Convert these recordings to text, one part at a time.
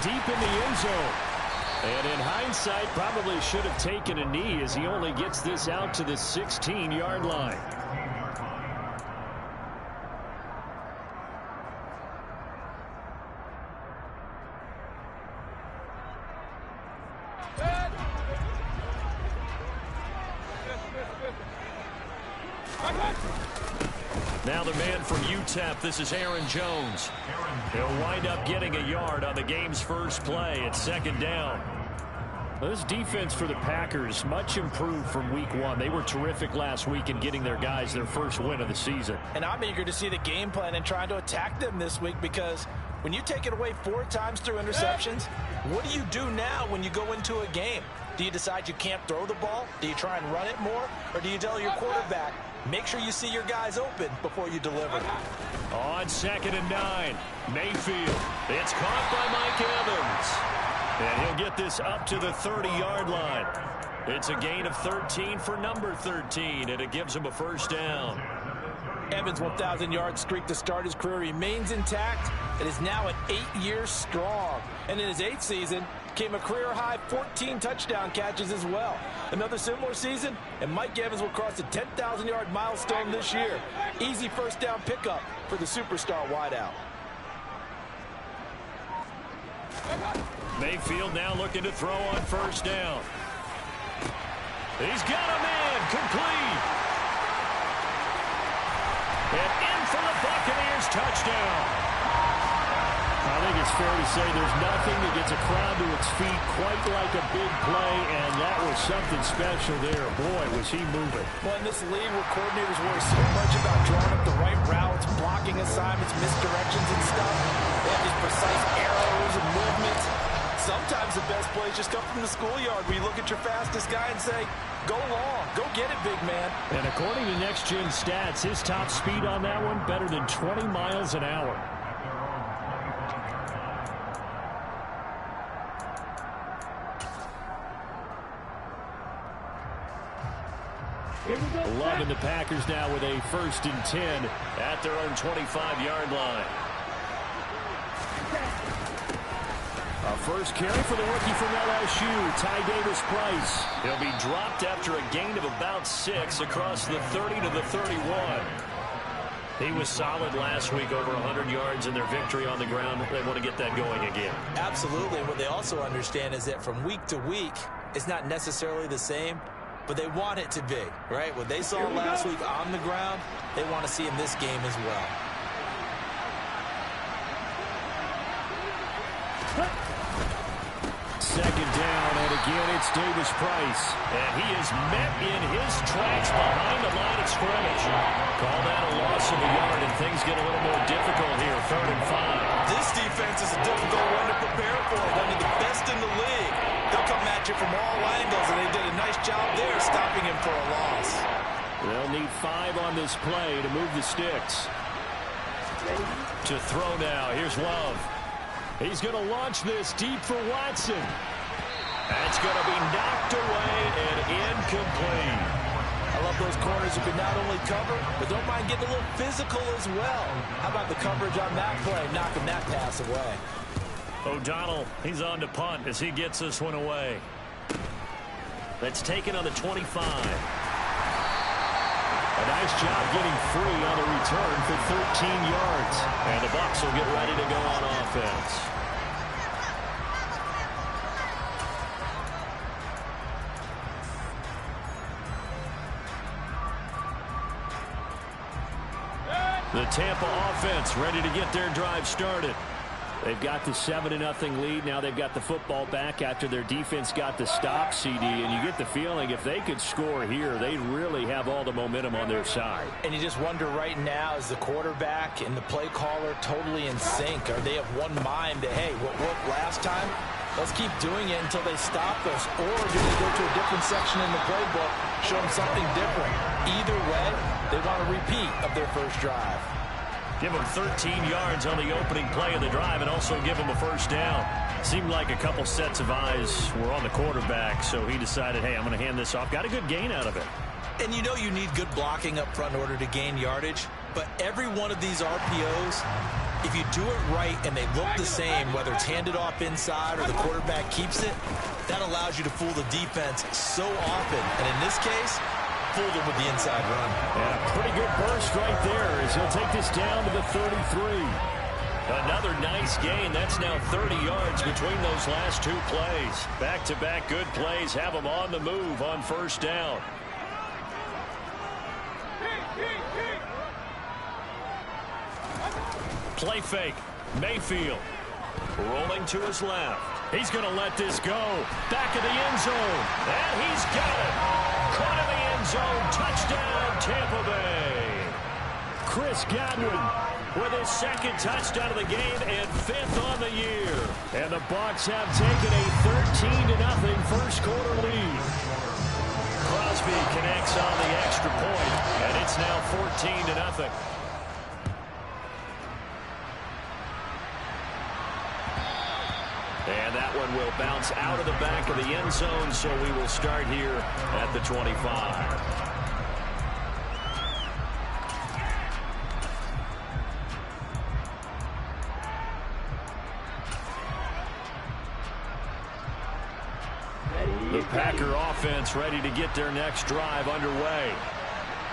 deep in the end zone. And in hindsight, probably should have taken a knee as he only gets this out to the 16-yard line. Now the man from UTEP, this is Aaron Jones. He'll wind up getting a yard on the game's first play at second down. This defense for the Packers, much improved from week one. They were terrific last week in getting their guys their first win of the season. And I'm eager to see the game plan and trying to attack them this week, because when you take it away 4 times through interceptions, what do you do now when you go into a game? Do you decide you can't throw the ball? Do you try and run it more? Or do you tell your quarterback, make sure you see your guys open before you deliver? On 2nd and 9, Mayfield. It's caught by Mike Evans. And he'll get this up to the 30-yard line. It's a gain of 13 for number 13, and it gives him a first down. Evans' 1,000-yard streak to start his career remains intact. It is now at 8 years strong. And in his 8th season, came a career-high 14 touchdown catches as well. Another similar season, and Mike Evans will cross the 10,000-yard milestone this year. Easy first down pickup for the superstar wideout. Mayfield now looking to throw on first down. He's got a man, complete. And in for the Buccaneers, touchdown. I think it's fair to say there's nothing that gets a crowd to its feet quite like a big play, and that was something special there. Boy, was he moving. Well, in this league where coordinators worry so much about drawing up the right routes, blocking assignments, misdirections and stuff, they have these precise arrows and movements. Sometimes the best plays just come from the schoolyard, where you look at your fastest guy and say, go long, go get it, big man. And according to Next Gen Stats, his top speed on that one better than 20 miles an hour. Loving the Packers now with a 1st and 10 at their own 25-yard line. A first carry for the rookie from LSU, Ty Davis-Price. He'll be dropped after a gain of about 6 across the 30 to the 31. He was solid last week, over 100 yards in their victory on the ground. They want to get that going again. Absolutely. What they also understand is that from week to week, it's not necessarily the same, but they want it to be, right? What they saw last week on the ground, they want to see in this game as well. Second down, and again it's Davis-Price. And he is met in his tracks behind the line of scrimmage. Call that a loss of a yard, and things get a little more difficult here, 3rd and 5. This defense is a difficult one to prepare for. One of the best in the league. They'll come at you from all angles, and they did a nice job there stopping him for a loss. They'll need 5 on this play to move the sticks. To throw now, here's Love. He's going to launch this deep for Watson. That's going to be knocked away and incomplete. I love those corners who can not only cover, but don't mind getting a little physical as well. How about the coverage on that play, knocking that pass away? O'Donnell, he's on to punt as he gets this one away. That's taken on the 25. A nice job getting free on the return for 13 yards. And the Bucs will get ready to go on offense. The Tampa offense ready to get their drive started. They've got the 7-0 lead. Now they've got the football back after their defense got the stop, CD. And you get the feeling if they could score here, they really have all the momentum on their side. And you just wonder right now, is the quarterback and the play caller totally in sync? Are they of one mind that, hey, what worked last time? Let's keep doing it until they stop us. Or do they go to a different section in the playbook, show them something different? Either way, they want a repeat of their first drive. Give him 13 yards on the opening play of the drive and also give him a first down. Seemed like a couple sets of eyes were on the quarterback, so he decided, hey, I'm going to hand this off. Got a good gain out of it. And you know you need good blocking up front in order to gain yardage, but every one of these RPOs If you do it right and they look the same, whether it's handed off inside or the quarterback keeps it, that allows you to fool the defense so often. And in this case, fooled him with the inside run. Yeah, pretty good burst right there as he'll take this down to the 33. Another nice gain. That's now 30 yards between those last two plays. Back-to-back good plays have them on the move on first down. Play fake. Mayfield rolling to his left. He's going to let this go. Back of the end zone. And he's got it. Caught in the end zone. Touchdown, Tampa Bay. Chris Godwin with his second touchdown of the game and fifth on the year. And the Bucs have taken a 13-0 first quarter lead. Crosby connects on the extra point, and it's now 14-0. And that one will bounce out of the back of the end zone, so we will start here at the 25. The Packer offense ready to get their next drive underway.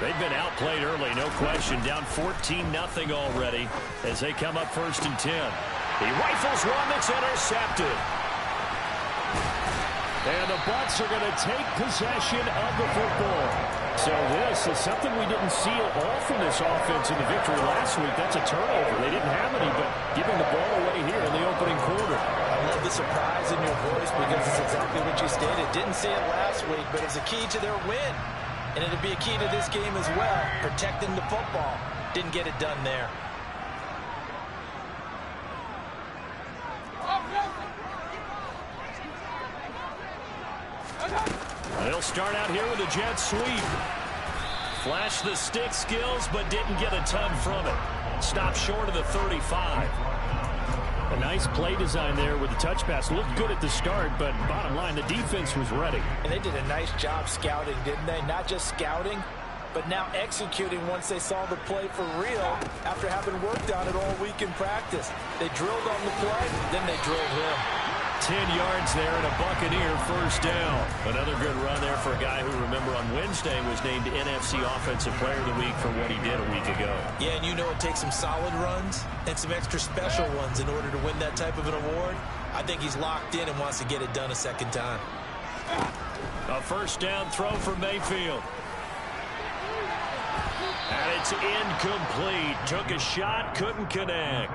They've been outplayed early, no question. Down 14-0 already as they come up 1st and 10. He rifles one that's intercepted. And the Bucs are going to take possession of the football. So this is something we didn't see at all from this offense in the victory last week. That's a turnover. They didn't have any, but giving the ball away here in the opening quarter. I love the surprise in your voice because it's exactly what you stated. Didn't see it last week, but it's a key to their win. And it'll be a key to this game as well, protecting the football. Didn't get it done there. They'll start out here with a jet sweep. Flash the stick skills, but didn't get a ton from it. Stopped short of the 35. A nice play design there with the touch pass. Looked good at the start, but bottom line, the defense was ready. And they did a nice job scouting, didn't they? Not just scouting, but now executing once they saw the play for real after having worked on it all week in practice. They drilled on the play, then they drilled him. 10 yards there and a Buccaneer first down. Another good run there for a guy who, remember, on Wednesday was named NFC Offensive Player of the Week for what he did a week ago. Yeah, and you know it takes some solid runs and some extra special ones in order to win that type of an award. I think he's locked in and wants to get it done a second time. A first down throw for Mayfield. And it's incomplete. Took a shot, couldn't connect.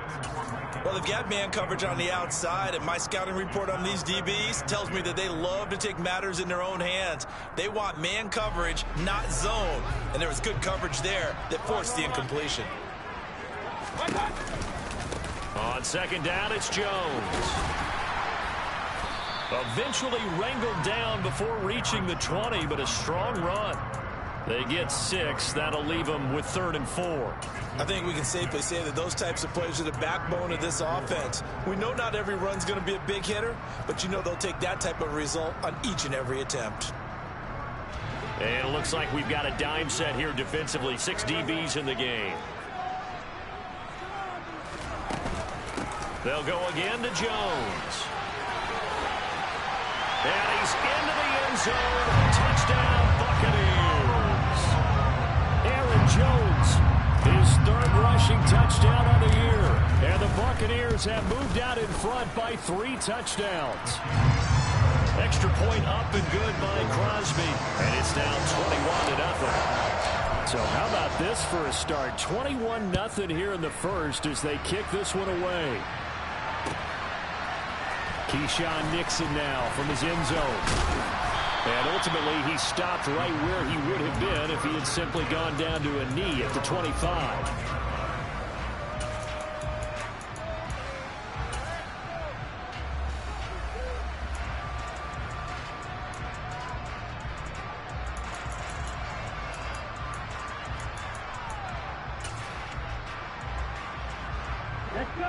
Well, they've got man coverage on the outside, and my scouting report on these DBs tells me that they love to take matters in their own hands. They want man coverage, not zone. And there was good coverage there that forced the incompletion. On second down, it's Jones. Eventually wrangled down before reaching the 20, but a strong run. They get 6. That'll leave them with 3rd and 4. I think we can safely say that those types of plays are the backbone of this offense. We know not every run's going to be a big hitter, but you know they'll take that type of result on each and every attempt. And it looks like we've got a dime set here defensively. 6 DBs in the game. They'll go again to Jones. And he's into the end zone. Touchdown, Buccaneers. Aaron Jones, his 3rd rushing touchdown of the year. And the Buccaneers have moved out in front by 3 touchdowns. Extra point up and good by Crosby. And it's now 21-0. So how about this for a start? 21-0 here in the first as they kick this one away. Keyshawn Nixon now from his end zone. And ultimately, he stopped right where he would have been if he had simply gone down to a knee at the 25.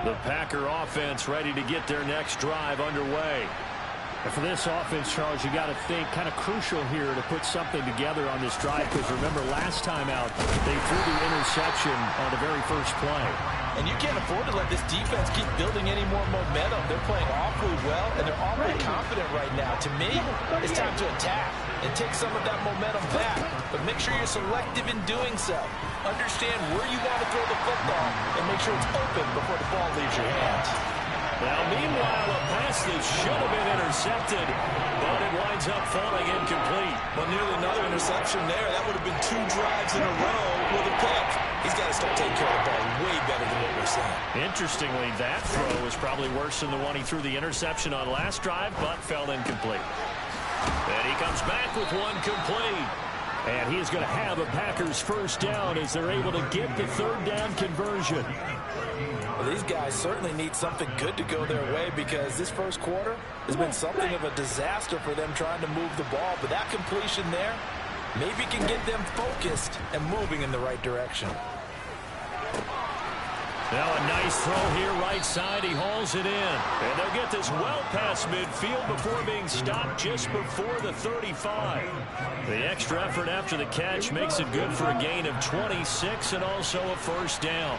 The Packer offense ready to get their next drive underway. And for this offense, Charles, you got to think kind of crucial here to put something together on this drive, because remember last time out, they threw the interception on the very first play. And you can't afford to let this defense keep building any more momentum. They're playing awfully well, and they're awfully confident right now. To me, it's time to attack and take some of that momentum back. But make sure you're selective in doing so. Understand where you want to throw the football and make sure it's open before the ball leaves your hands. Now, meanwhile, a pass that should have been intercepted, but it winds up falling incomplete. Well, nearly another interception there. That would have been 2 drives in a row with a pick. He's got to start taking care of the ball way better than what we're seeing. Interestingly, that throw was probably worse than the one he threw the interception on last drive, but fell incomplete. And he comes back with one complete. And he is going to have a Packers first down as they're able to get the third down conversion. Well, these guys certainly need something good to go their way because this first quarter has been something of a disaster for them trying to move the ball. But that completion there maybe can get them focused and moving in the right direction. Now a nice throw here right side. He hauls it in. And they'll get this well past midfield before being stopped just before the 35. The extra effort after the catch makes it good for a gain of 26 and also a first down.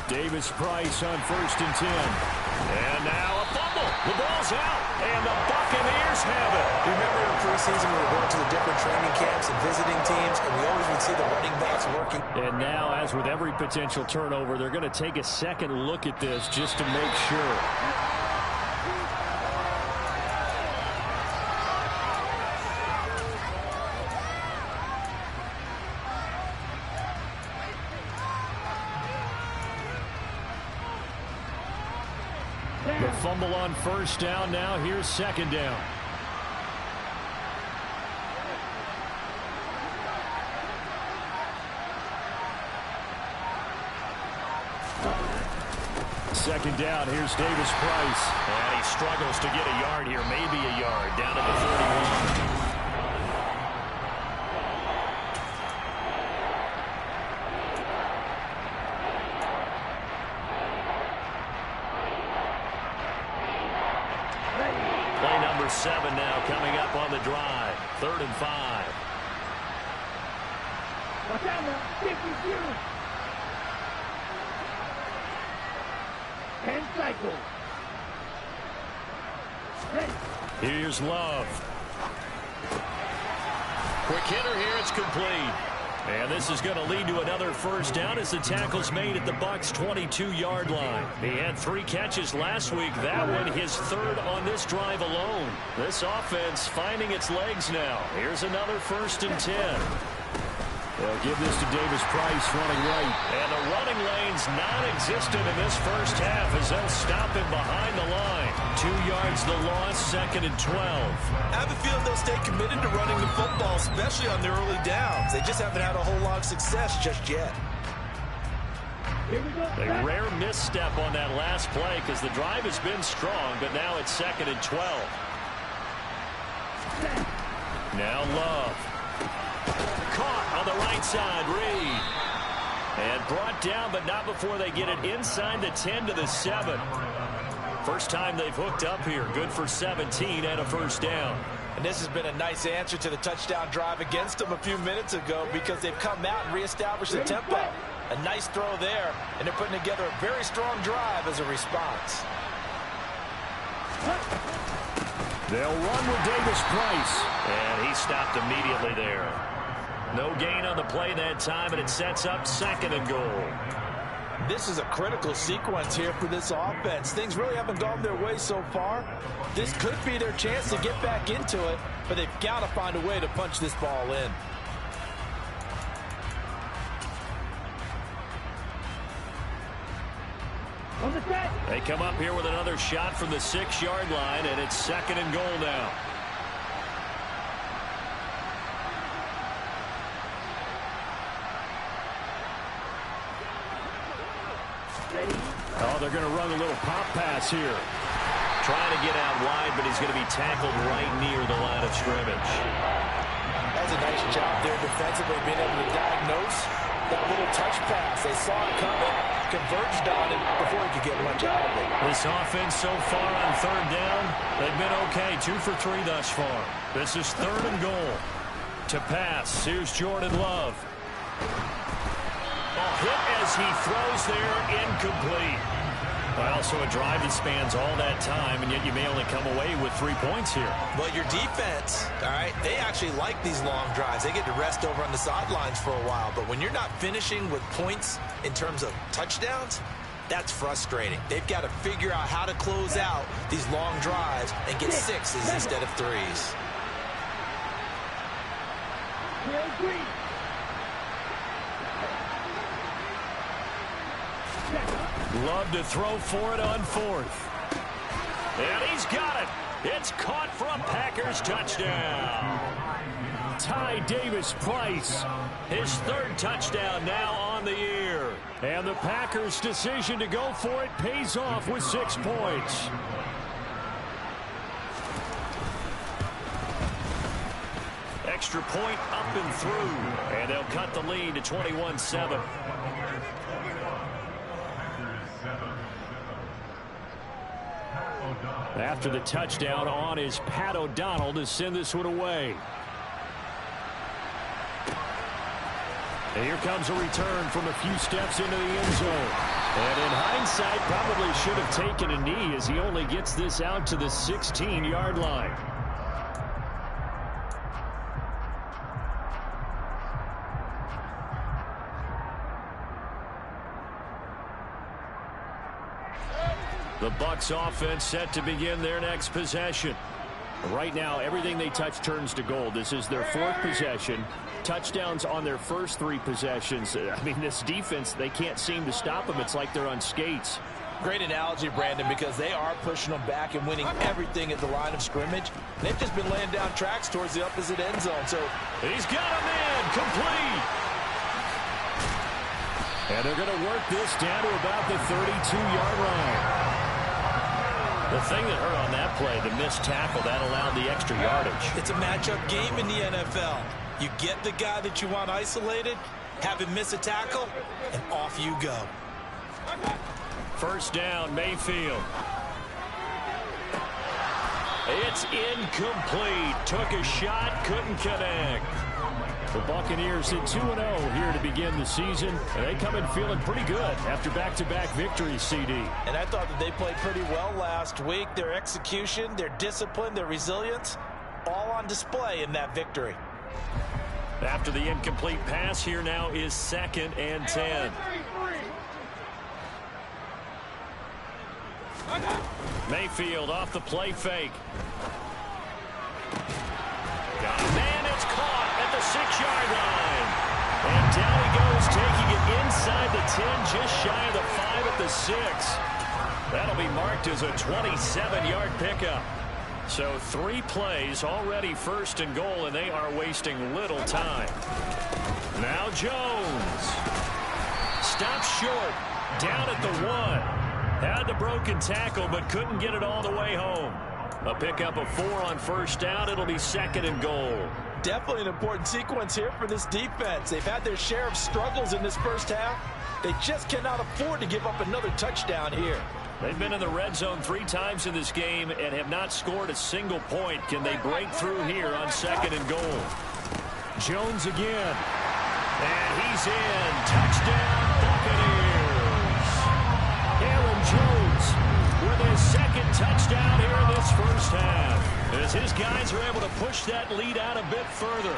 Davis Price on 1st and 10. And now a fumble. The ball's out. And the Buccaneers have it. Remember in preseason we were going to the different training camps and visiting teams, and we always would see the running backs working. And now, as with every potential turnover, they're going to take a second look at this just to make sure. The fumble on 1st down. Now here's 2nd down. Second down. Here's Davis Price. And he struggles to get a yard here. Maybe a yard. Down to the 41. Play number 7 now coming up on the drive. 3rd and 5. Watch out now. 50-0. And cycle. Here's Love. Quick hitter here. It's complete. And this is going to lead to another first down as the tackle's made at the Bucs' 22-yard line. He had 3 catches last week. That one his 3rd on this drive alone. This offense finding its legs now. Here's another 1st and 10. They'll give this to Davis Price running right. And the running lane's non-existent in this first half as they'll stop him behind the line. 2 yards the loss, 2nd and 12. I have a feeling they'll stay committed to running the football, especially on their early downs. They just haven't had a whole lot of success just yet. A rare misstep on that last play because the drive has been strong, but now it's 2nd and 12. Now Love. Caught on the right side, Reed. And brought down, but not before they get it inside the 10 to the 7. First time they've hooked up here. Good for 17 and a first down. And this has been a nice answer to the touchdown drive against them a few minutes ago because they've come out and reestablished the tempo. A nice throw there, and they're putting together a very strong drive as a response. They'll run with Davis Price. And he stopped immediately there. No gain on the play that time, and it sets up 2nd and goal. This is a critical sequence here for this offense. Things really haven't gone their way so far. This could be their chance to get back into it, but they've got to find a way to punch this ball in. They come up here with another shot from the 6-yard line, and it's 2nd and goal now. Oh, they're going to run a little pop pass here. Trying to get out wide, but he's going to be tackled right near the line of scrimmage. That's a nice job there defensively, being able to diagnose that little touch pass. They saw it coming, converged on it before he could get much out of it. This offense so far on 3rd down, they've been okay. 2 for 3 thus far. This is 3rd and goal. To pass, here's Jordan Love. Ball hit as he throws there, incomplete. Well, so a drive that spans all that time, and yet you may only come away with 3 points here. Well, your defense, all right, they actually like these long drives. They get to rest over on the sidelines for a while. But when you're not finishing with points in terms of touchdowns, that's frustrating. They've got to figure out how to close out these long drives and get 6s instead of 3s. Love to throw for it on 4th. And he's got it. It's caught for a Packers touchdown. Ty Davis-Price, his 3rd touchdown now on the year. And the Packers' decision to go for it pays off with 6 points. Extra point up and through. And they'll cut the lead to 21-7. After the touchdown on is Pat O'Donnell to send this one away. And here comes a return from a few steps into the end zone. And in hindsight, probably should have taken a knee as he only gets this out to the 16-yard line. The Bucs offense set to begin their next possession. Right now, everything they touch turns to gold. This is their 4th possession. Touchdowns on their first 3 possessions. I mean, this defense, they can't seem to stop them. It's like they're on skates. Great analogy, Brandon, because they are pushing them back and winning everything at the line of scrimmage. They've just been laying down tracks towards the opposite end zone. So he's got a man complete. And they're going to work this down to about the 32-yard line. The thing that hurt on that play, the missed tackle, that allowed the extra yardage. It's a matchup game in the NFL. You get the guy that you want isolated, have him miss a tackle, and off you go. First down, Mayfield. It's incomplete. Took a shot, couldn't connect. The Buccaneers at 2-0 here to begin the season, and they come in feeling pretty good after back-to-back victories, CD. And I thought that they played pretty well last week. Their execution, their discipline, their resilience, all on display in that victory. After the incomplete pass, here now is 2nd and 10. Mayfield off the play fake. Got a man, it's caught at the 6-yard line. And down he goes, taking it inside the 10, just shy of the 5 at the 6. That'll be marked as a 27-yard pickup. So 3 plays, already 1st and goal, and they are wasting little time. Now Jones. Stops short, down at the 1. Had the broken tackle, but couldn't get it all the way home. A pickup of 4 on 1st down. It'll be 2nd and goal. Definitely an important sequence here for this defense. They've had their share of struggles in this first half. They just cannot afford to give up another touchdown here. They've been in the red zone 3 times in this game and have not scored a single point. Can they break through here on 2nd and goal? Jones again. And he's in. Touchdown, Buccaneers. Aaron Jones with his 2nd touchdown here in this first half. As his guys are able to push that lead out a bit further.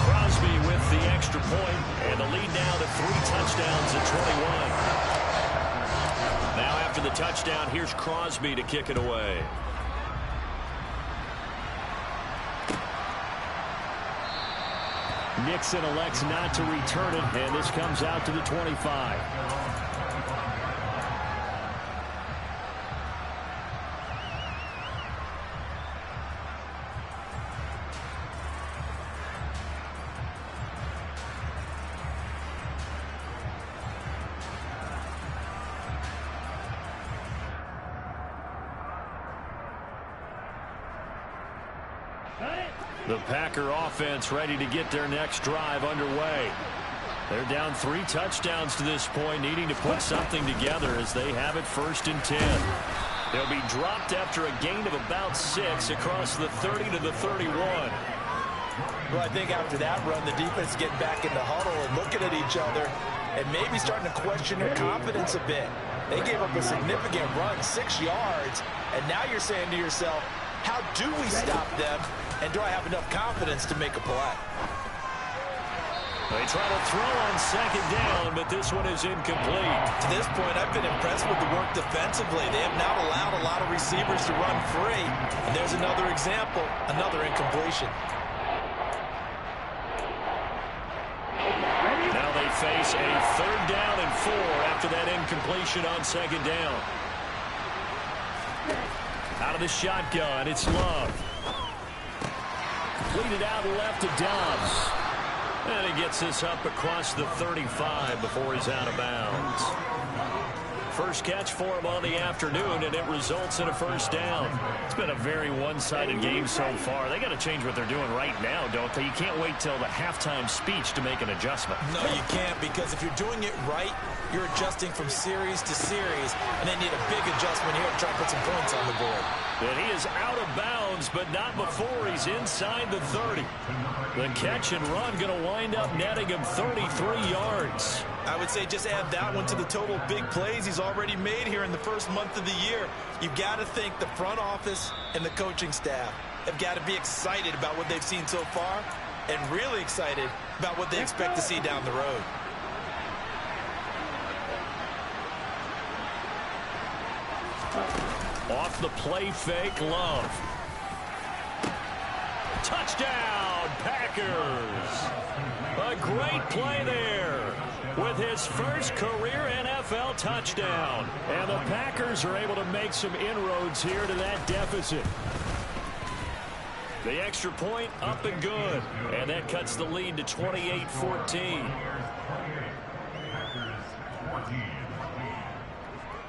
Crosby with the extra point, and the lead now to 3 touchdowns at 21. Now after the touchdown, here's Crosby to kick it away. Nixon elects not to return it, and this comes out to the 25. The Packer offense ready to get their next drive underway. They're down 3 touchdowns to this point, needing to put something together as they have it 1st and 10. They'll be dropped after a gain of about 6 across the 30 to the 31. Well, I think after that run, the defense getting back in the huddle and looking at each other. and maybe starting to question their confidence a bit. They gave up a significant run, 6 yards, and now you're saying to yourself, how do we stop them, and do I have enough confidence to make a play? They try to throw on second down, but this one is incomplete. To this point, I've been impressed with the work defensively. They have not allowed a lot of receivers to run free. And there's another example, another incompletion. Now they face a 3rd down and 4 after that incompletion on second down. Out of the shotgun, it's Love. Completed out left to Dobbs. And he gets this up across the 35 before he's out of bounds. First catch for him on the afternoon, and it results in a first down. It's been a very one-sided game so far. They got to change what they're doing right now, don't they? You can't wait till the halftime speech to make an adjustment. No, you can't, because if you're doing it right, you're adjusting from series to series, and they need a big adjustment here to try to put some points on the board. And he is out of bounds, but not before he's inside the 30. The catch and run going to wind up netting him 33 yards. I would say just add that one to the total big plays he's already made here in the first month of the year. You've got to think the front office and the coaching staff have got to be excited about what they've seen so far and really excited about what they expect to see down the road. Off the play fake, Love. Touchdown, Packers. A great play there with his first career NFL touchdown. And the Packers are able to make some inroads here to that deficit. The extra point up and good. And that cuts the lead to 28-14.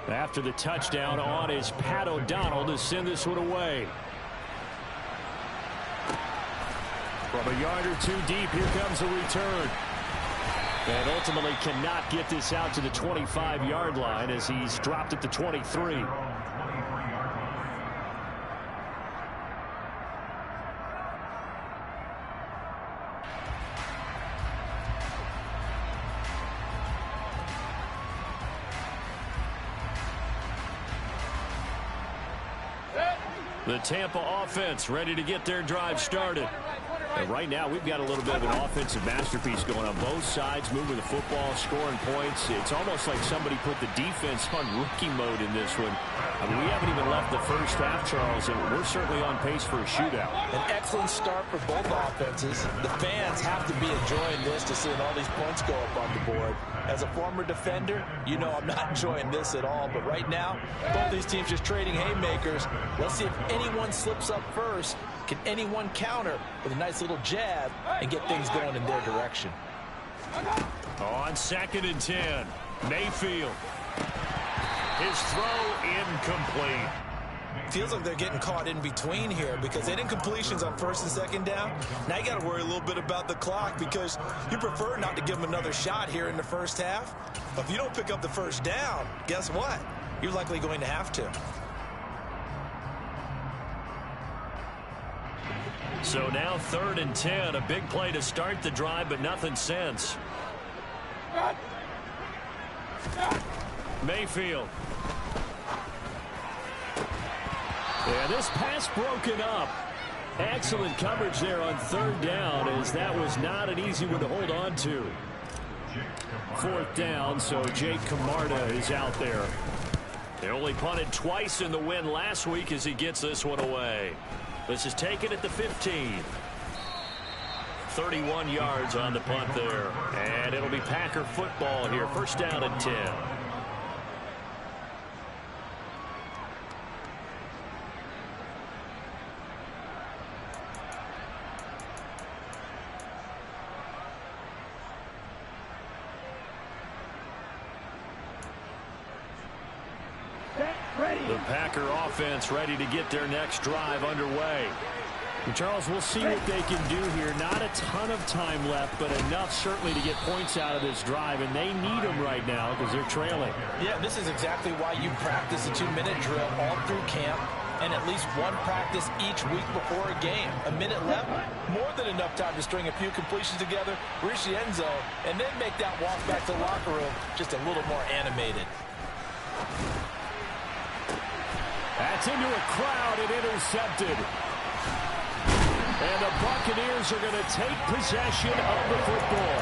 After the touchdown on is Pat O'Donnell to send this one away. From a yard or two deep, here comes a return. And ultimately cannot get this out to the 25-yard line as he's dropped at the 23. The Tampa offense ready to get their drive started. And right now, we've got a little bit of an offensive masterpiece going on both sides, moving the football, scoring points. It's almost like somebody put the defense on rookie mode in this one. I mean, we haven't even left the first half, Charles, and we're certainly on pace for a shootout. An excellent start for both offenses. The fans have to be enjoying this to seeing all these points go up on the board. As a former defender, you know I'm not enjoying this at all. But right now, both these teams just trading haymakers. Let's see if anyone slips up first. Can anyone counter with a nice little jab and get things going in their direction? On 2nd and 10, Mayfield. His throw incomplete. Feels like they're getting caught in between here because they didn't completions on 1st and 2nd down. Now you got to worry a little bit about the clock because you prefer not to give them another shot here in the first half. But if you don't pick up the first down, guess what? You're likely going to have to. So now 3rd and 10, a big play to start the drive, but nothing since. Mayfield. Yeah, this pass broken up. Excellent coverage there on 3rd down, as that was not an easy one to hold on to. 4th down, so Jake Camarda is out there. They only punted twice in the win last week as he gets this one away. This is taken at the 15. 31 yards on the punt there. And it'll be Packer football here. 1st down and 10. The Packer offense ready to get their next drive underway. And Charles, we'll see what they can do here. Not a ton of time left, but enough certainly to get points out of this drive, and they need them right now because they're trailing. Yeah, this is exactly why you practice a 2-minute drill all through camp. and at least one practice each week before a game. A minute left, more than enough time to string a few completions together, reach the end zone, and then make that walk back to the locker room just a little more animated. That's into a crowd and intercepted. And the Buccaneers are going to take possession of the football.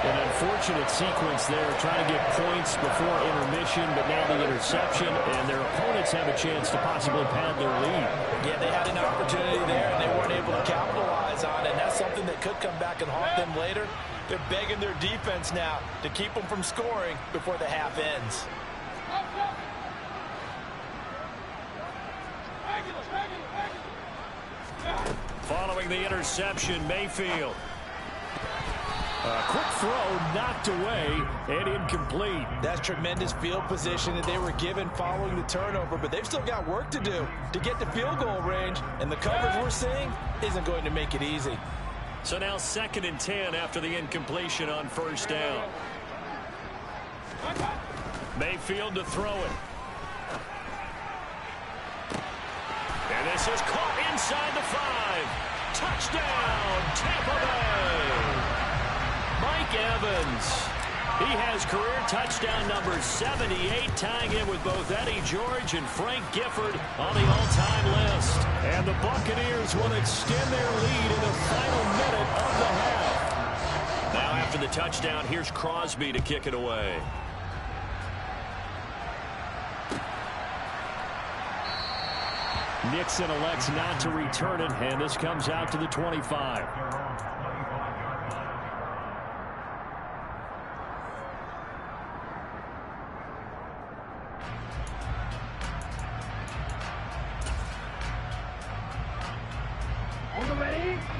An unfortunate sequence there, trying to get points before intermission, but now the interception, and their opponents have a chance to possibly pad their lead. Yeah, they had an opportunity there, and they weren't able to capitalize on it, and that's something that could come back and haunt them later. They're begging their defense now to keep them from scoring before the half ends. Following the interception, Mayfield. A quick throw knocked away and incomplete. That's tremendous field position that they were given following the turnover, but they've still got work to do to get to field goal range, and the coverage we're seeing isn't going to make it easy. So now 2nd and 10 after the incompletion on first down. Mayfield to throw it. And this is caught inside the 5. Touchdown, Tampa Bay. Mike Evans. He has career touchdown number 78, tying in with both Eddie George and Frank Gifford on the all-time list. And the Buccaneers will extend their lead in the final minute of the half. Now after the touchdown, here's Crosby to kick it away. Nixon elects not to return it, and this comes out to the 25.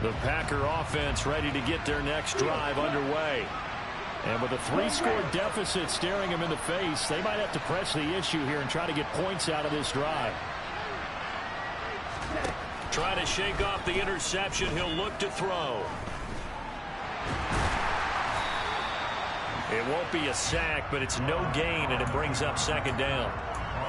The Packer offense ready to get their next drive underway. And with a 3-score deficit staring them in the face, they might have to press the issue here and try to get points out of this drive. Trying to shake off the interception. He'll look to throw. It won't be a sack, but it's no gain, and it brings up 2nd down.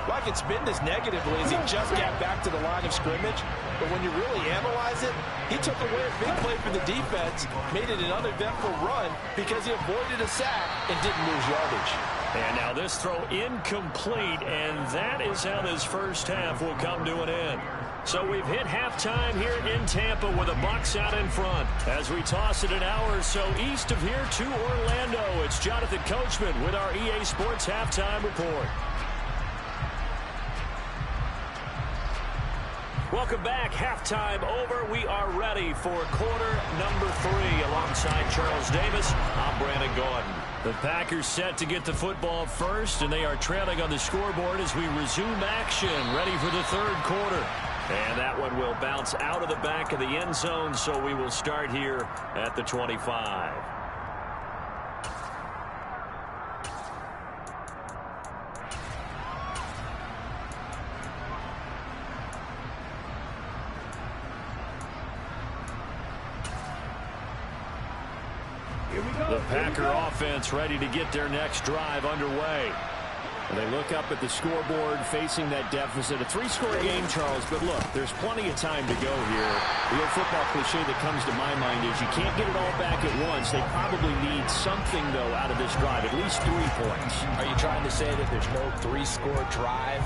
Well, I can spin this negatively as he just got back to the line of scrimmage. But when you really analyze it, he took away a big play for the defense, made it an uneventful run because he avoided a sack and didn't lose yardage. And now this throw incomplete, and that is how this first half will come to an end. So we've hit halftime here in Tampa with the Bucs out in front. As we toss it an hour or so east of here to Orlando, it's Jonathan Coachman with our EA Sports Halftime Report. Welcome back. Halftime over. We are ready for quarter number 3. Alongside Charles Davis, I'm Brandon Gordon. The Packers set to get the football first, and they are trailing on the scoreboard as we resume action, ready for the 3rd quarter. And that one will bounce out of the back of the end zone, so we will start here at the 25. The Packer offense ready to get their next drive underway. And they look up at the scoreboard facing that deficit. A 3-score game, Charles, but look, there's plenty of time to go here. The old football cliche that comes to my mind is you can't get it all back at once. They probably need something, though, out of this drive, at least 3 points. Are you trying to say that there's no 3-score drive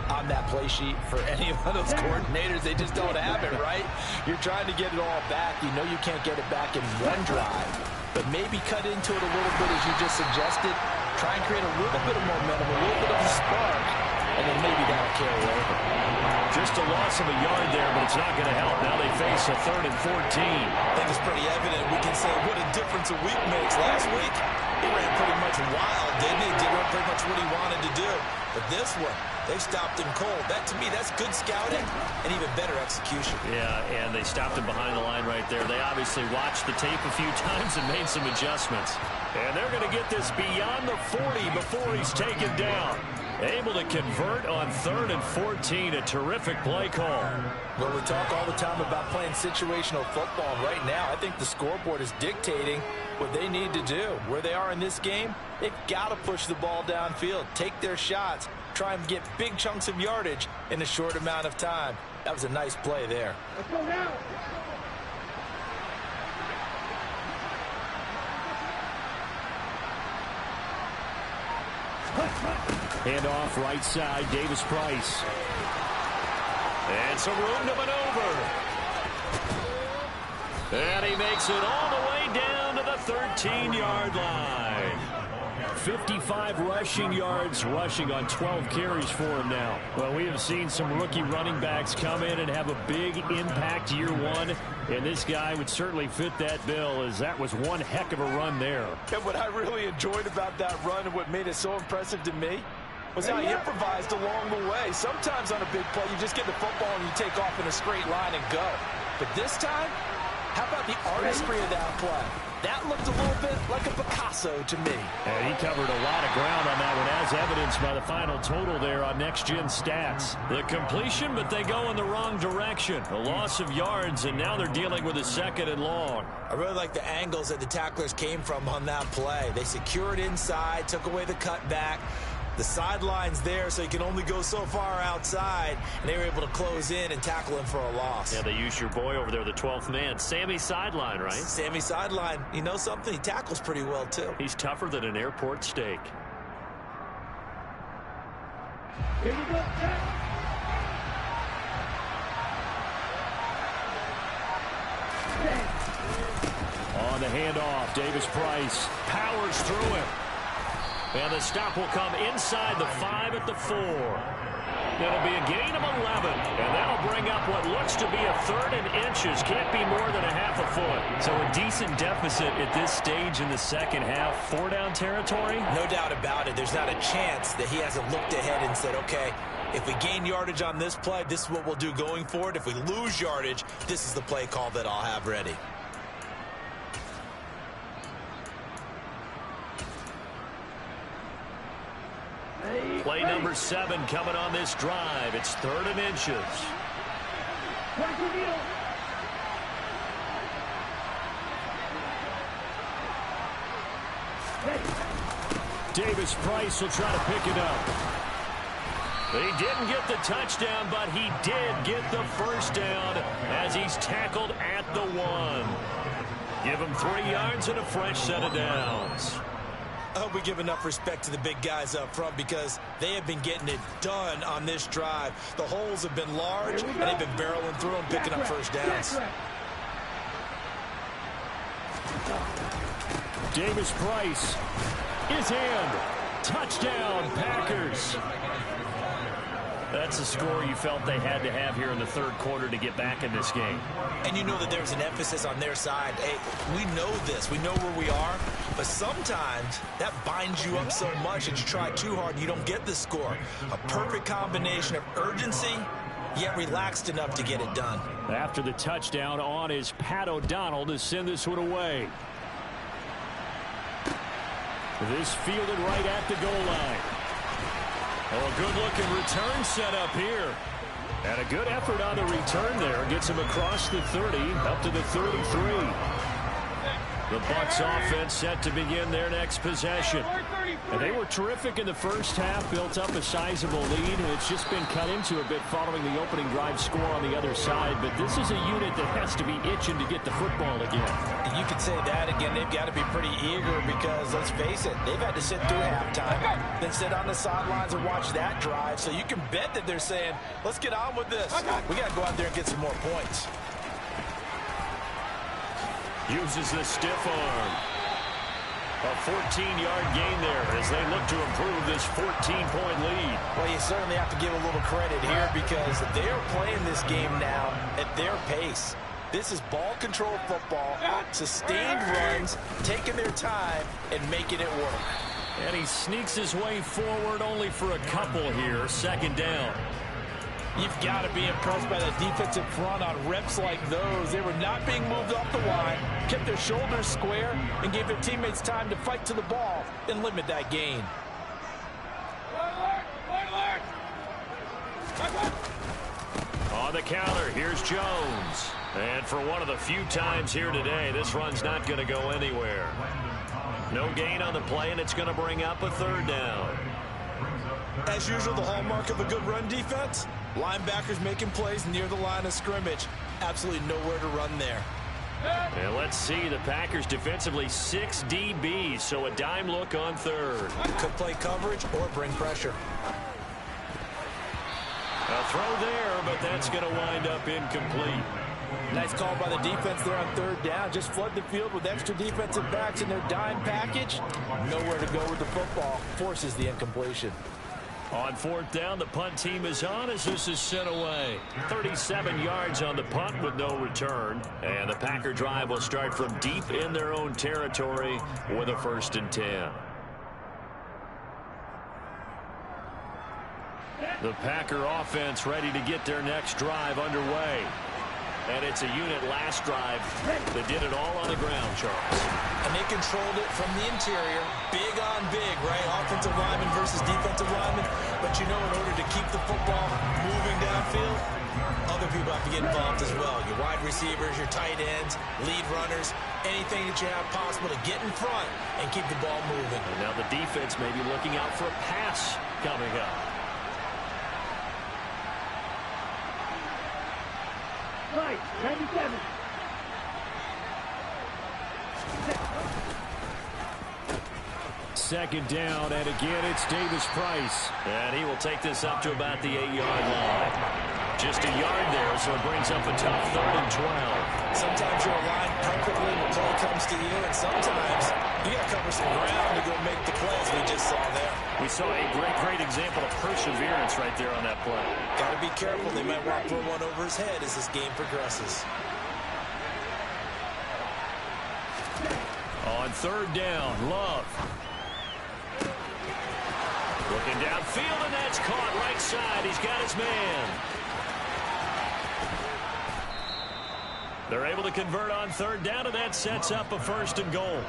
on that play sheet for any of those coordinators? They just don't have it, right? You're trying to get it all back. You know you can't get it back in one drive, but maybe cut into it a little bit as you just suggested. Try and create a little bit of momentum, a little bit of a spark, and then maybe that'll carry over. Just a loss of a yard there, but it's not going to help. Now they face a 3rd and 14. I think it's pretty evident. We can say what a difference a week makes. Last week, he ran pretty much wild, didn't he? Did pretty much what he wanted to do. But this one, they stopped him cold. That, to me, that's good scouting and even better execution. Yeah, and they stopped him behind the line right there. They obviously watched the tape a few times and made some adjustments. And they're going to get this beyond the 40 before he's taken down. Able to convert on 3rd and 14. A terrific play call. Well, we talk all the time about playing situational football. Right now, I think the scoreboard is dictating what they need to do. Where they are in this game, they've got to push the ball downfield, take their shots, try and get big chunks of yardage in a short amount of time. That was a nice play there. Let's go now. Hand off right side, Davis Price. And some room to maneuver. And he makes it all the way down to the 13-yard line. 55 rushing yards, rushing on 12 carries for him now. Well, we have seen some rookie running backs come in and have a big impact year one, and this guy would certainly fit that bill, as that was one heck of a run there. And what I really enjoyed about that run and what made it so impressive to me was how he improvised along the way. Sometimes on a big play, you just get the football and you take off in a straight line and go. But this time, how about the artistry of that play? That looked a little bit like a Picasso to me. And he covered a lot of ground on that one, as evidenced by the final total there on Next Gen Stats. The completion, but they go in the wrong direction. A loss of yards, and now they're dealing with a 2nd and long. I really like the angles that the tacklers came from on that play. They secured inside, took away the cutback. The sideline's there, so you can only go so far outside, and they were able to close in and tackle him for a loss. Yeah, they used your boy over there, the 12th man, Sammy Sideline, right? Sammy Sideline. You know something? He tackles pretty well, too. He's tougher than an airport steak. Here we go. On the handoff, Davis Price powers through him. And the stop will come inside the 5 at the 4. It'll be a gain of 11, and that'll bring up what looks to be a 3rd and inches. Can't be more than a half a foot. So a decent deficit at this stage in the second half. 4-down territory? No doubt about it. There's not a chance that he hasn't looked ahead and said, okay, if we gain yardage on this play, this is what we'll do going forward. If we lose yardage, this is the play call that I'll have ready. Play number 7 coming on this drive. It's 3rd and inches. Davis Price will try to pick it up. He didn't get the touchdown, but he did get the first down as he's tackled at the 1. Give him 3 yards and a fresh set of downs. I hope we give enough respect to the big guys up front, because they have been getting it done on this drive. The holes have been large, and they've been barreling through them, picking up first downs. Davis Price is in. Touchdown, Packers. That's a score you felt they had to have here in the 3rd quarter to get back in this game. And you know that there's an emphasis on their side. Hey, we know this. We know where we are. But sometimes that binds you up so much that you try too hard and you don't get the score. A perfect combination of urgency, yet relaxed enough to get it done. After the touchdown, on is Pat O'Donnell to send this one away. This fielded right at the goal line. Oh, a good-looking return set up here. And a good effort on the return there. Gets him across the 30, up to the 33. The Bucs offense set to begin their next possession. And they were terrific in the first half, built up a sizable lead, and it's just been cut into a bit following the opening drive score on the other side. But this is a unit that has to be itching to get the football again. And you could say that again. They've got to be pretty eager because, let's face it, they've had to sit through halftime, then sit on the sidelines and watch that drive. So you can bet that they're saying, let's get on with this. We got to go out there and get some more points. Uses the stiff arm. A 14-yard gain there as they look to improve this 14-point lead. Well, you certainly have to give a little credit here because they are playing this game now at their pace. This is ball control football, sustained runs, taking their time and making it work. And he sneaks his way forward only for a couple here. 2nd down. You've got to be impressed by the defensive front on reps like those. They were not being moved off the line, kept their shoulders square, and gave their teammates time to fight to the ball and limit that gain. On the counter, here's Jones. And for one of the few times here today, this run's not going to go anywhere. No gain on the play, and it's going to bring up a third down. As usual, the hallmark of a good run defense, linebackers making plays near the line of scrimmage. Absolutely nowhere to run there. And let's see, the Packers defensively 6 DBs, so a dime look on third. Could play coverage or bring pressure. A throw there, but that's going to wind up incomplete. Nice call by the defense there on third down. Just flood the field with extra defensive backs in their dime package. Nowhere to go with the football. Forces the incompletion. On fourth down, the punt team is on as this is sent away. 37 yards on the punt with no return. And the Packer drive will start from deep in their own territory with a 1st and 10. The Packer offense ready to get their next drive underway. And it's a unit last drive that did it all on the ground, Charles. And they controlled it from the interior. Big on big, right? Offensive lineman versus defensive lineman. But you know, in order to keep the football moving downfield, other people have to get involved as well. Your wide receivers, your tight ends, lead runners, anything that you have possible to get in front and keep the ball moving. And now the defense may be looking out for a pass coming up. Right, 97. Second down, and again it's Davis Price. And he will take this up to about the 8-yard line. Just a yard there, so it brings up a tough 3rd and 12. Sometimes you're aligned perfectly when the play comes to you, and sometimes you got to cover some ground to go make the plays we just saw there. We saw a great example of perseverance right there on that play. Got to be careful. They might want to throw one over his head as this game progresses. On third down, Love. Looking downfield, and that's caught right side. He's got his man. They're able to convert on third down, and that sets up a 1st and goal.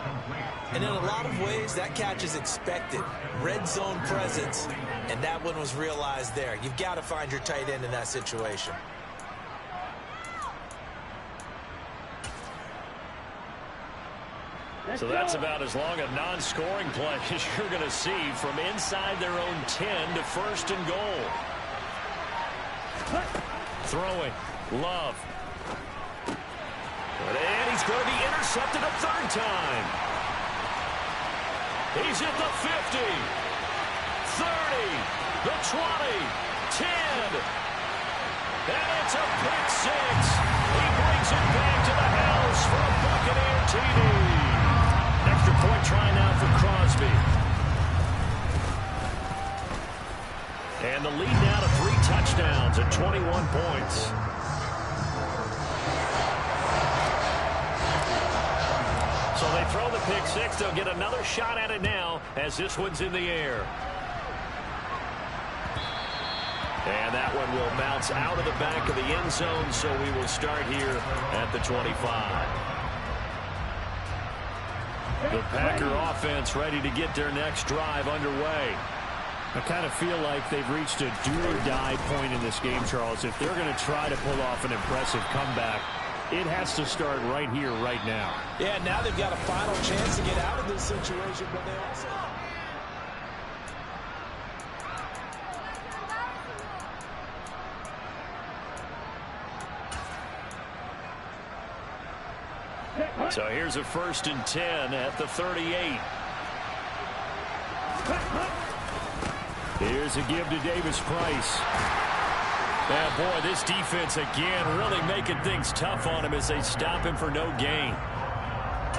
And in a lot of ways, that catch is expected. Red zone presence, and that one was realized there. You've got to find your tight end in that situation. So that's about as long a non-scoring play as you're going to see from inside their own 10 to 1st and goal. Throwing, Love. And he's going to be intercepted a 3rd time. He's at the 50, 30, the 20, 10. And it's a pick 6. He brings it back to the house for a Buccaneer TD. Extra point try now for Crosby. And the lead now to 3 touchdowns at 21 points. So they throw the pick 6. They'll get another shot at it now as this one's in the air. And that one will bounce out of the back of the end zone, so we will start here at the 25. The Packer offense ready to get their next drive underway. I kind of feel like they've reached a do-or-die point in this game, Charles. If they're going to try to pull off an impressive comeback, it has to start right here, right now. Yeah, now they've got a final chance to get out of this situation, but they also... So here's a 1st and 10 at the 38. Here's a give to Davis Price. Yeah, boy, this defense again really making things tough on him as they stop him for no gain.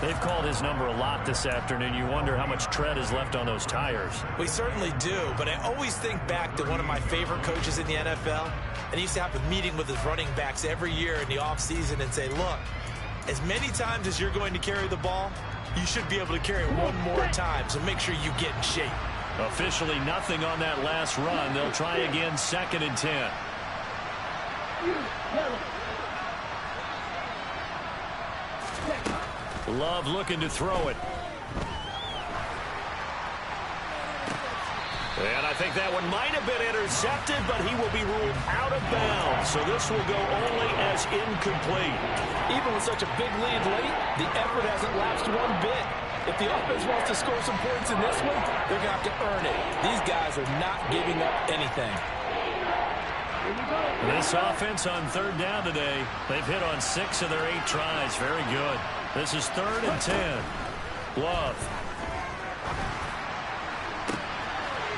They've called his number a lot this afternoon. You wonder how much tread is left on those tires. We certainly do, but I always think back to one of my favorite coaches in the NFL. And he used to have a meeting with his running backs every year in the offseason and say, look, as many times as you're going to carry the ball, you should be able to carry it one more time, so make sure you get in shape. Officially nothing on that last run. They'll try again 2nd and 10. Love looking to throw it. And I think that one might have been intercepted, but he will be ruled out of bounds. so this will go only as incomplete. Even with such a big lead late, the effort hasn't lapsed one bit. If the offense wants to score some points in this one, they're going to have to earn it. These guys are not giving up anything. This offense on third down today, they've hit on 6 of their 8 tries. Very good. This is 3rd and 10. Love.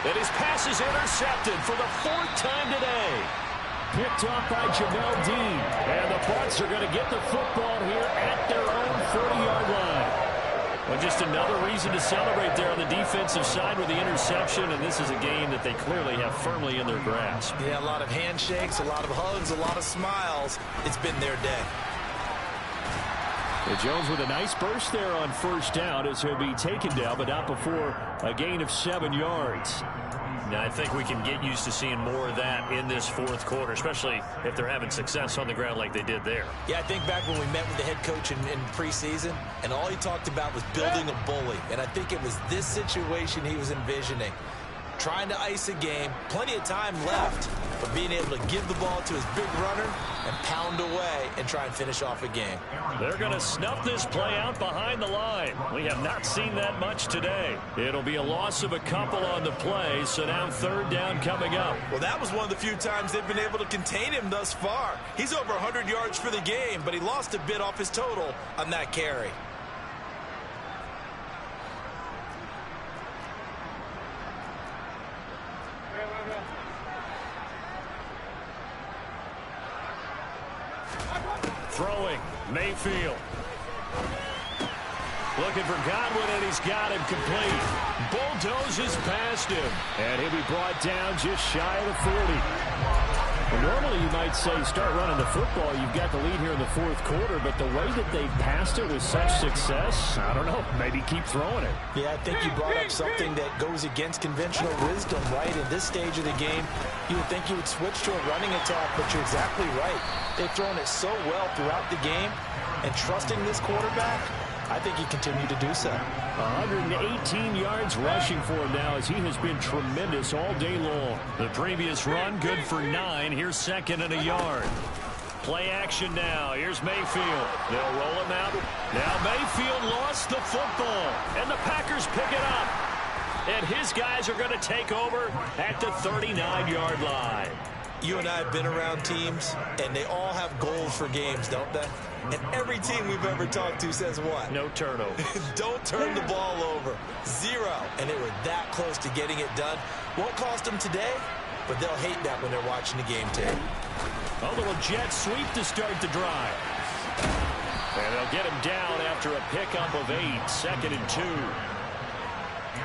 And his pass is intercepted for the 4th time today. Picked off by Jamel Dean. And the Bucs are going to get the football here at their own 40-yard line. Well, just another reason to celebrate there on the defensive side with the interception, and this is a game that they clearly have firmly in their grasp. Yeah, a lot of handshakes, a lot of hugs, a lot of smiles. It's been their day. Jones with a nice burst there on first down as he'll be taken down, but not before a gain of 7 yards. Now, I think we can get used to seeing more of that in this 4th quarter, especially if they're having success on the ground like they did there. Yeah, I think back when we met with the head coach in preseason, and all he talked about was building a bully. And I think it was this situation he was envisioning. Trying to ice a game, plenty of time left, but being able to give the ball to his big runner and pound away and try and finish off a game. They're going to snuff this play out behind the line. We have not seen that much today. It'll be a loss of a couple on the play, so now 3rd down coming up. Well, that was one of the few times they've been able to contain him thus far. He's over 100 yards for the game, but he lost a bit off his total on that carry. Throwing, Mayfield. Looking for Godwin, and he's got him complete. Bulldozes past him. And he'll be brought down just shy of the 40. Well, normally you might say start running the football. You've got the lead here in the 4th quarter, but the way that they've passed it with such success, I don't know, maybe keep throwing it. Yeah, I think you brought up something that goes against conventional wisdom, right? In this stage of the game, you would think you would switch to a running attack, but you're exactly right. They've thrown it so well throughout the game, and trusting this quarterback, I think he continued to do so. 118 yards rushing for him now as he has been tremendous all day long. The previous run good for 9. Here's 2nd and a yard. Play action now. Here's Mayfield. They'll roll him out. Now Mayfield lost the football, and the Packers pick it up. And his guys are going to take over at the 39-yard line. You and I have been around teams, and they all have goals for games, don't they? And every team we've ever talked to says what? No turnover. Don't turn the ball over. 0. And they were that close to getting it done. Won't cost them today, but they'll hate that when they're watching the game tape. A little jet sweep to start the drive. And they'll get him down after a pickup of 8. 2nd and 2.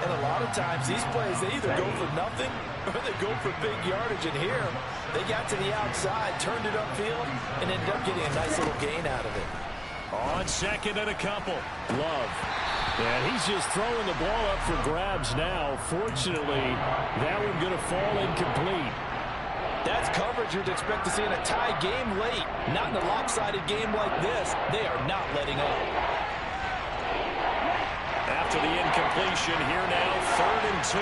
And a lot of times these plays, they either go for nothing or they go for big yardage. And here, they got to the outside, turned it upfield, and ended up getting a nice little gain out of it. On 2nd and a couple. Love. And he's just throwing the ball up for grabs now. Fortunately, that one going to fall incomplete. That's coverage you'd expect to see in a tie game late. Not in a lopsided game like this. They are not letting up. After the incompletion, here now, 3rd and 2.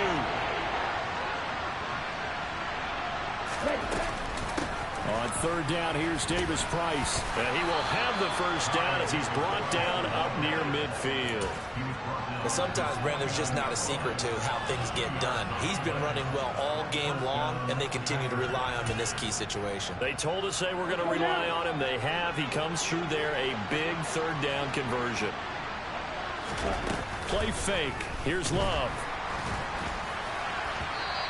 On 3rd down, here's Davis Price. And he will have the first down as he's brought down up near midfield. But sometimes, Brandon, there's just not a secret to how things get done. He's been running well all game long, and they continue to rely on him in this key situation. They told us they were going to rely on him. They have. He comes through there, a big 3rd down conversion. Play fake. Here's Love.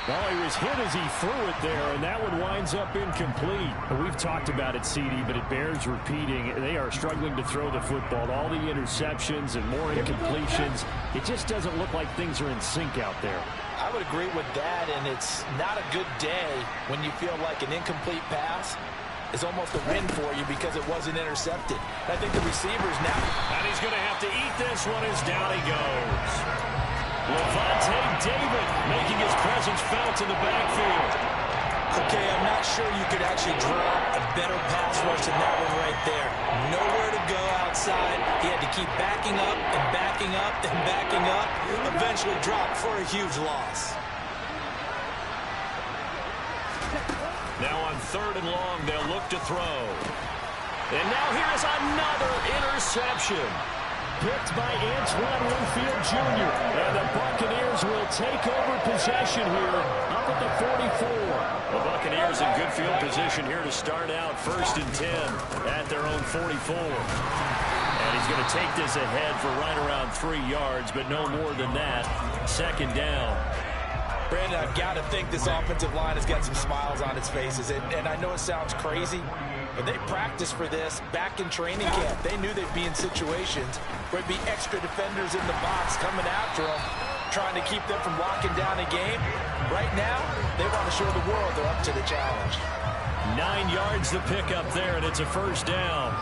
Well, he was hit as he threw it there, and that one winds up incomplete. We've talked about it, CD, but it bears repeating. They are struggling to throw the football. All the interceptions and more incompletions. It just doesn't look like things are in sync out there. I would agree with that, and it's not a good day when you feel like an incomplete pass is almost a win for you because it wasn't intercepted. I think the receivers now. And he's going to have to eat this one as down he goes. Levante David making his presence felt in the backfield. Okay, I'm not sure you could actually draw a better pass rush than that one right there. Nowhere to go outside. He had to keep backing up and backing up and backing up. Eventually dropped for a huge loss. Now on 3rd and long. They'll look to throw. And now here's another interception. Picked by Antoine Winfield Jr. And the Buccaneers will take over possession here up at the 44. The Buccaneers in good field position here to start out 1st and 10 at their own 44. And he's going to take this ahead for right around 3 yards, but no more than that. 2nd down. Brandon, I've got to think this offensive line has got some smiles on its faces. And I know it sounds crazy, but they practiced for this back in training camp. They knew they'd be in situations where there'd be extra defenders in the box coming after them, trying to keep them from locking down a game. Right now, they want to show the world they're up to the challenge. 9 yards to pick up there, and it's a 1st down.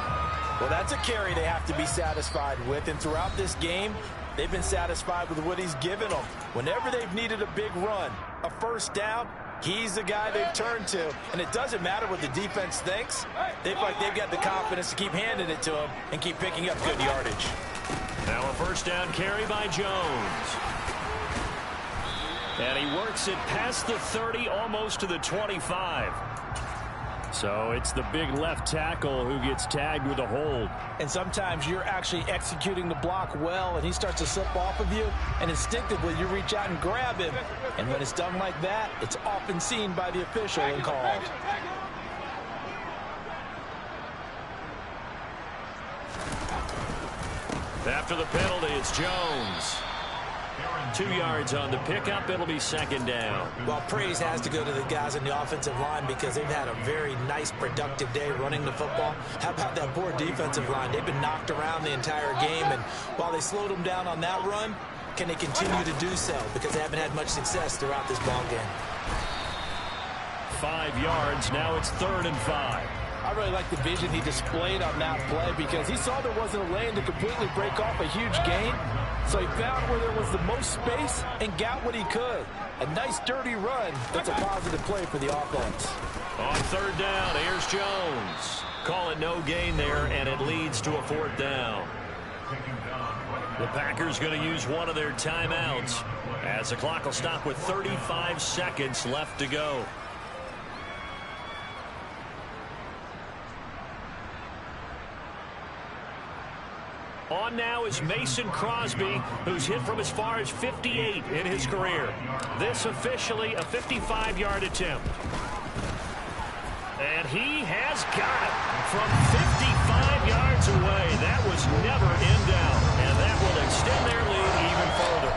Well, that's a carry they have to be satisfied with. And throughout this game, they've been satisfied with what he's given them. Whenever they've needed a big run, a 1st down, he's the guy they've turned to. And it doesn't matter what the defense thinks. They feel like they've got the confidence to keep handing it to him and keep picking up good yardage. Now a 1st down carry by Jones. And he works it past the 30, almost to the 25. So it's the big left tackle who gets tagged with a hold. And sometimes you're actually executing the block well, and he starts to slip off of you, and instinctively you reach out and grab him. And when it's done like that, it's often seen by the official and called. After the penalty, it's Jones. 2 yards on the pickup. It'll be 2nd down. Well, praise has to go to the guys in the offensive line because they've had a very nice, productive day running the football. How about that poor defensive line? They've been knocked around the entire game, and while they slowed them down on that run, can they continue to do so? Because they haven't had much success throughout this ball game. 5 yards. Now it's 3rd and 5. I really like the vision he displayed on that play because he saw there wasn't a lane to completely break off a huge gain. So he found where there was the most space and got what he could. A nice, dirty run. That's a positive play for the offense. On 3rd down, here's Jones. Call it no gain there, and it leads to a 4th down. The Packers going to use one of their timeouts as the clock will stop with 35 seconds left to go. On now is Mason Crosby, who's hit from as far as 58 in his career. This officially a 55-yard attempt. And he has got it from 55 yards away. That was never in doubt, and that will extend their lead even further.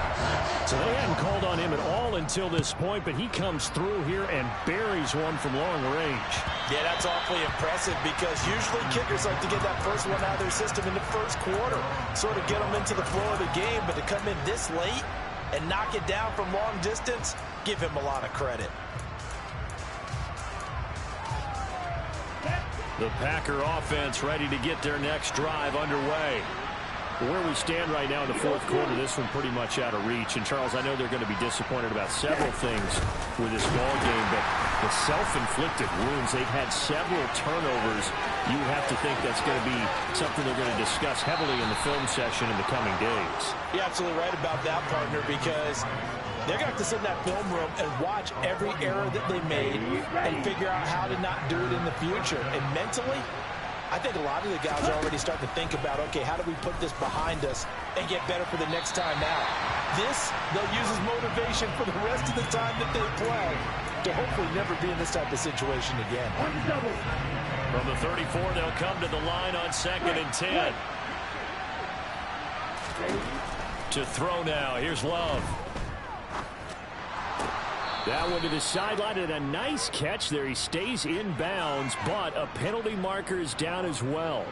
So they hadn't called on him at all until this point, but he comes through here and buries one from long range. Yeah, that's awfully impressive because usually kickers like to get that first one out of their system in the first quarter, sort of get them into the flow of the game, but to come in this late and knock it down from long distance, give him a lot of credit. The Packer offense ready to get their next drive underway. Where we stand right now in the 4th quarter, this one pretty much out of reach. And, Charles, I know they're going to be disappointed about several things with this ball game, but the self-inflicted wounds, they've had several turnovers. You have to think that's going to be something they're going to discuss heavily in the film session in the coming days. You're absolutely right about that, partner, because they're going to have to sit in that film room and watch every error that they made and figure out how to not do it in the future. And mentally, I think a lot of the guys are already starting to think about, okay, how do we put this behind us and get better for the next time out? This, they'll use as motivation for the rest of the time that they play to hopefully never be in this type of situation again. From the 34, they'll come to the line on 2nd and 10. To throw now, here's Love. That one to the sideline, and a nice catch there. He stays in bounds, but a penalty marker is down as well.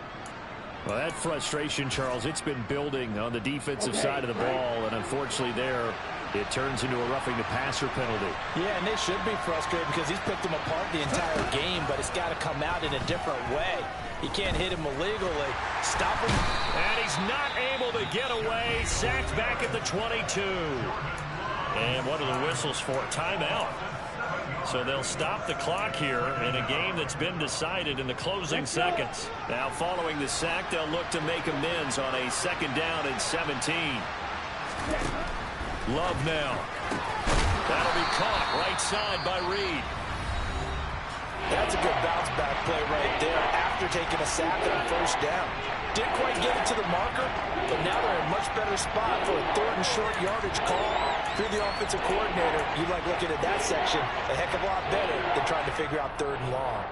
Well, that frustration, Charles, it's been building on the defensive side of the ball, and unfortunately there, it turns into a roughing the passer penalty. Yeah, and they should be frustrated because he's picked them apart the entire game, but it's got to come out in a different way. You can't hit him illegally. Stop him. And he's not able to get away. Sacked back at the 22. And what are the whistles for? Timeout. So they'll stop the clock here in a game that's been decided in the closing seconds. Now following the sack, they'll look to make amends on a 2nd down and 17. Love now. That'll be caught right side by Reed. That's a good bounce-back play right there after taking a sack on first down. Didn't quite get it to the marker, but now they're in a much better spot for a third and short yardage call. If you're the offensive coordinator, you like looking at that section a heck of a lot better than trying to figure out third and long.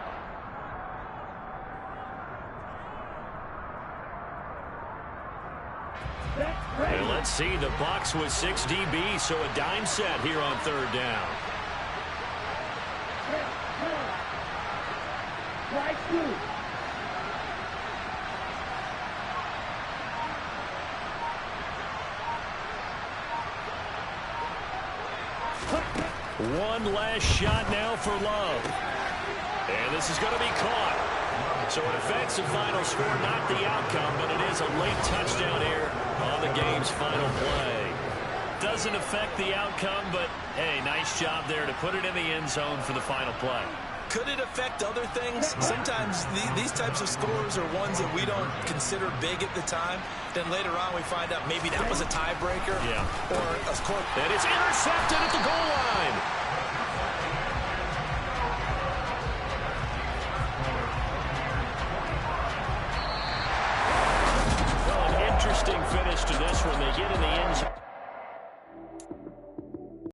And let's see, the Bucs with 6 DBs, so a dime set here on third down. One last shot now for Love. And this is going to be caught. So it affects the final score, not the outcome, but it is a late touchdown here on the game's final play. Doesn't affect the outcome, but, hey, nice job there to put it in the end zone for the final play. Could it affect other things? Sometimes these types of scores are ones that we don't consider big at the time. Then later on we find out maybe that was a tiebreaker. Yeah. Or a score. And it's intercepted at the goal line.